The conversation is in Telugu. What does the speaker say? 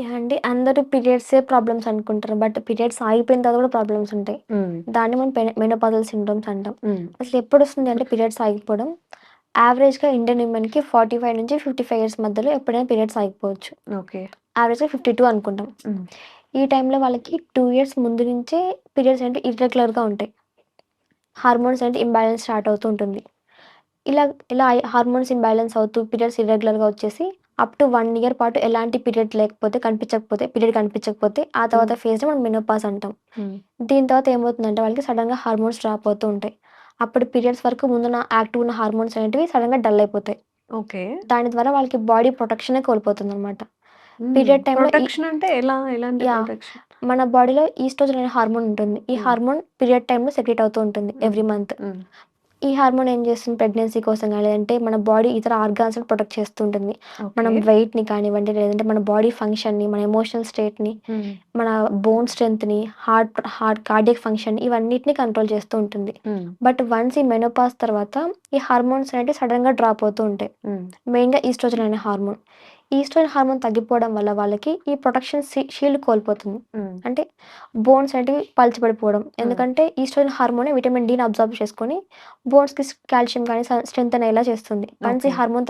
యాహ్! అండి. అందరూ పీరియడ్సే ప్రాబ్లమ్స్ అనుకుంటారు. బట్ పీరియడ్స్ ఆగిపోయిన తర్వాత కూడా ప్రాబ్లమ్స్ ఉంటాయి. హ్మ్. దాన్ని మనం మెనోపాజల్ సిండ్రోమ్స్ అంటాం. హ్మ్. అసలు ఎప్పుడొస్తుంది అంటే పీరియడ్స్ ఆగిపోవడం, యావరేజ్‌గా ఇండియన్ విమెన్‌కి 45-55 ఇయర్స్ మధ్యలో ఎప్పుడైనా పీరియడ్స్ ఆగిపోవచ్చు. ఓకే. యావరేజ్‌గా 52 అనుకుంటాం. హ్మ్. ఈ టైంలో వాళ్ళకి 2 ఇయర్స్ ముందు నుంచే పీరియడ్స్ అనేవి ఇర్రెగ్యులర్‌గా ఉంటాయి. హార్మోన్స్ అనేవి ఇంబాలెన్స్ స్టార్ట్ అవుతూ ఉంటుంది. ఇలా ఇలా హార్మోన్స్ ఇంబాలెన్స్ అవుతూ పీరియడ్స్ ఇర్రెగ్యులర్‌గా వచ్చేసి అప్ టు 1 ఇయర్ పాటు ఎలాంటి పీరియడ్ కనిపించకపోతే ఆ హ్మ్. తర్వాత ఫేజ్‌ని మనం మెనోపాజ్ అంటాం. హ్మ్. దీని తర్వాత ఏమవుతుందంటే వాళ్ళకి సడెన్‌గా హార్మోన్స్ డ్రాప్ అవుతూ ఉంటాయి. అప్పుడు పీరియడ్స్ వరకు ముందున్న యాక్టివ్ ఉన్న హార్మోన్స్ అనేటివి సడెన్‌గా డల్ అయిపోతాయి. ఓకే. దాని ద్వారా వాళ్ళకి బాడీ ప్రొటెక్షనే కోల్పోతుందనమాట. హ్మ్. పీరియడ్ టైమ్‌లో ప్రొటెక్షన్ అంటే ఎలాంటి యాహ్! ప్రొటెక్షన్? మన బాడీలో ఈస్ట్రోజన్ అనే హార్మోన్ ఉంటుంది. ఈ హ్మ్. హార్మోన్ పీరియడ్ టైమ్‌లో సెక్రీట్ అవుతూ ఉంటుంది హ్మ్. Every month. హ్మ్. ఈ హార్మోన్ ఏం చేస్తుంది ప్రెగ్నెన్సీ కోసం గాని, లేదంటే మన బాడీ ఇతర ఆర్గాన్స్‌ని ప్రొటెక్ట్ చేస్తూ ఉంటుంది. ఓకే. మనం వెయిట్‌ని కానివ్వండి, లేదంటే మన బాడీ ఫంక్షన్‌ని, మన ఎమోషనల్ స్టేట్‌ని, హ్మ్. మన బోన్ స్ట్రెంగ్త్‌ని, హార్ట్ కార్డియాక్ ఫంక్షన్ ఇవన్నిటిని కంట్రోల్ చేస్తూ ఉంటుంది. హ్మ్. బట్ వన్స్ ఈ మెనోపాజ్ తర్వాత ఈ హార్మోన్స్ అనేటివి సడెన్‌గా డ్రాప్ అవుతూ ఉంటాయి. హ్మ్. మెయిన్‌గా ఈస్ట్రోజన్ అనే హార్మోన్. ఈస్ట్రోజన్ హార్మోన్ తగ్గిపోవడం వల్ల వాళ్ళకి ఈ ప్రొటెక్షన్ షీల్డ్ కోల్పోతుంది. హ్మ్. అంటే బోన్స్ అనేటివి పలచబడిపోవడం. హ్మ్. ఎందుకంటే ఈస్ట్రోజన్ హార్మోనే విటమిన్ డీని అబ్జార్బ్ చేసుకొని బోన్స్‌కి కాల్షియం గాని స్ట్రెంథెన్ అయ్యేలా చేస్తుంది. Once okay. ఈ హార్మోన్